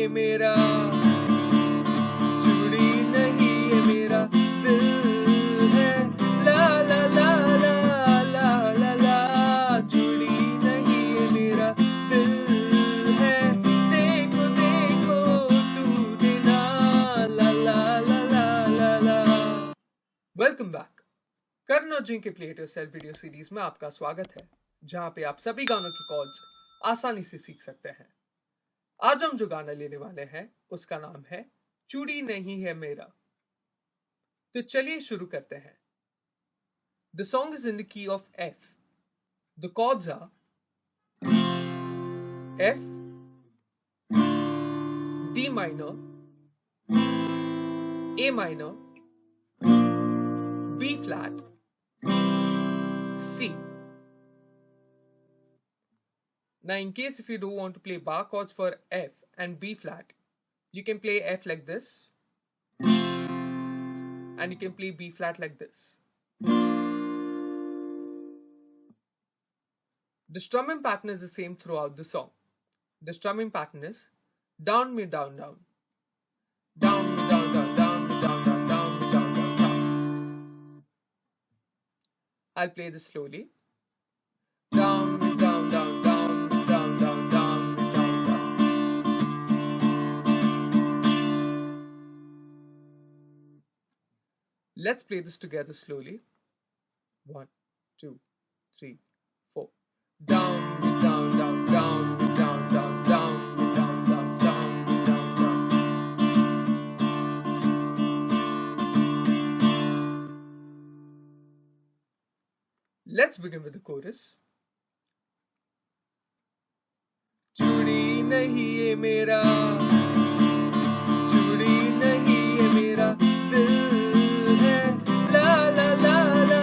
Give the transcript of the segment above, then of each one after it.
ये मेरा, चूड़ी नहीं ये मेरा दिल है, ला ला ला ला ला ला ला, चूड़ी नहीं ये मेरा दिल है, देखो देखो टूटे ना, ला ला ला ला ला ला। Welcome back. करण अर्जुन के play it yourself video series में आपका स्वागत है, जहां पे आप सभी गानों की कॉर्ड्स आसानी से सीख सकते हैं। आज हम जो गाना लेने वाले हैं उसका नाम है चूड़ी नहीं है मेरा। तो चलिए शुरू करते हैं। The song is in the key of F. The chords are F, D minor, A minor, B flat, C. Now in case if you don't want to play bar chords for F and B flat, you can play F like this and you can play B flat like this. The strumming pattern is the same throughout the song. The strumming pattern is down, me, down, down. Down, me, down, down, down, me, down, down, down, me, down, down, down. I'll play this slowly. Down, down, down, down, down, down, down, down, down. Let's play this together slowly. 1, 2, 3, 4. Down, down, down, down, down, down, down, down, down, down, down, down. Let's begin with the chorus. चूड़ी नहीं ये मेरा, चूड़ी नहीं ये मेरा दिल है, ला ला ला ला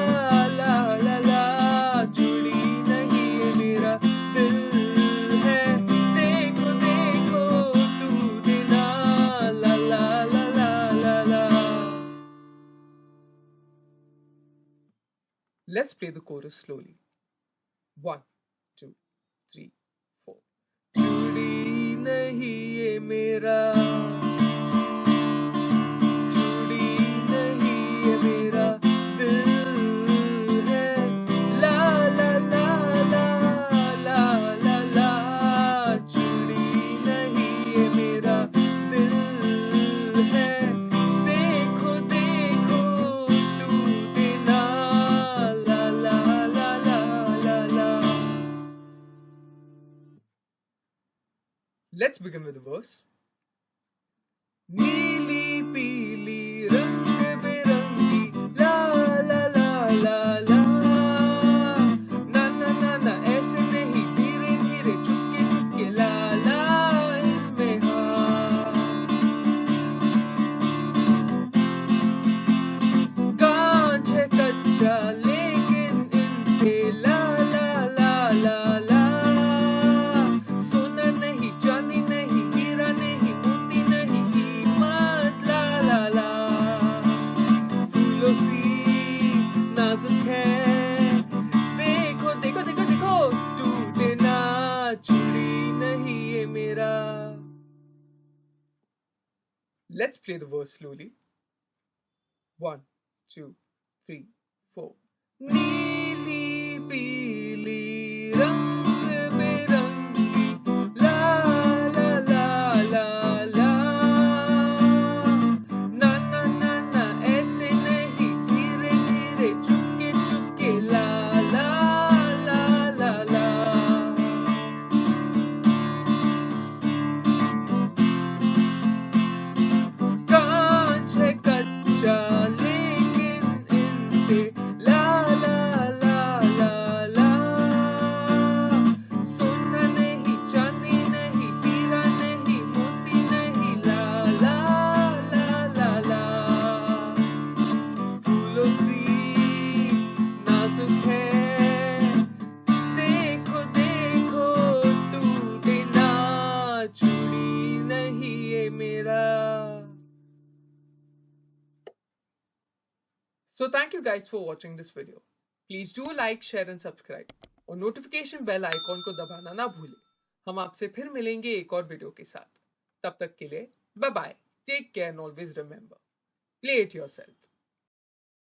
ला ला ला, चूड़ी नहीं ये मेरा दिल है, देखो देखो टूटे ना, ला ला ला ला ला ला। Let's play the chorus slowly. 1, 2, 3, 4. चूड़ी नहीं ये मेरा, चूड़ी नहीं ये मेरा दिल है, ला ला ला ला ला ला ला, चूड़ी नहीं ये मेरा दिल है, देखो देखो टूटे ना, ला ला ला ला ला ला। Let's begin with the verse. नीली-पीली रंग-बिरंगी, ला ला ला ला ला, ना ना ना ना ऐसे नहीं, धीरे-धीरे चुपके-चुपके, ला ला इनमें हाथ, कांच है कच्चा लेकिन इनसे, ला ला ला ला ला, सोना नहीं, चांदी नहीं, हीरा नहीं, मोती नहीं, कीमत, ला ला ला, फूलों सी नाजुक है, देखो देखो देखो देखो टूटे ना, चूड़ी नहीं ये मेरा। Let's play the verse slowly. 1, 2, 3, 4. नीली-पीली रंग-बिरंगी, ला ला ला ला ला, ना ना ना ना ऐसे नहीं, धीरे-धीरे चुपके-चुपके, ला ला ला ला ला। कांच है कच्चा लेकिन इनसे, ला ला ला ला ला, सोना नहीं, चांदी नहीं, हीरा नहीं, मोती नहीं, ला ला ला ला ला, फूलों सी नाजुक है, देखो देखो टूटे ना, चूड़ी नहीं ये मेरा। So thank you guys for watching this video. Please do like, share and subscribe. और नोटिफिकेशन बेल आइकॉन को दबाना ना भूलें। हम आपसे फिर मिलेंगे एक और वीडियो के साथ। तब तक के लिए bye bye, take care and always remember, play it yourself.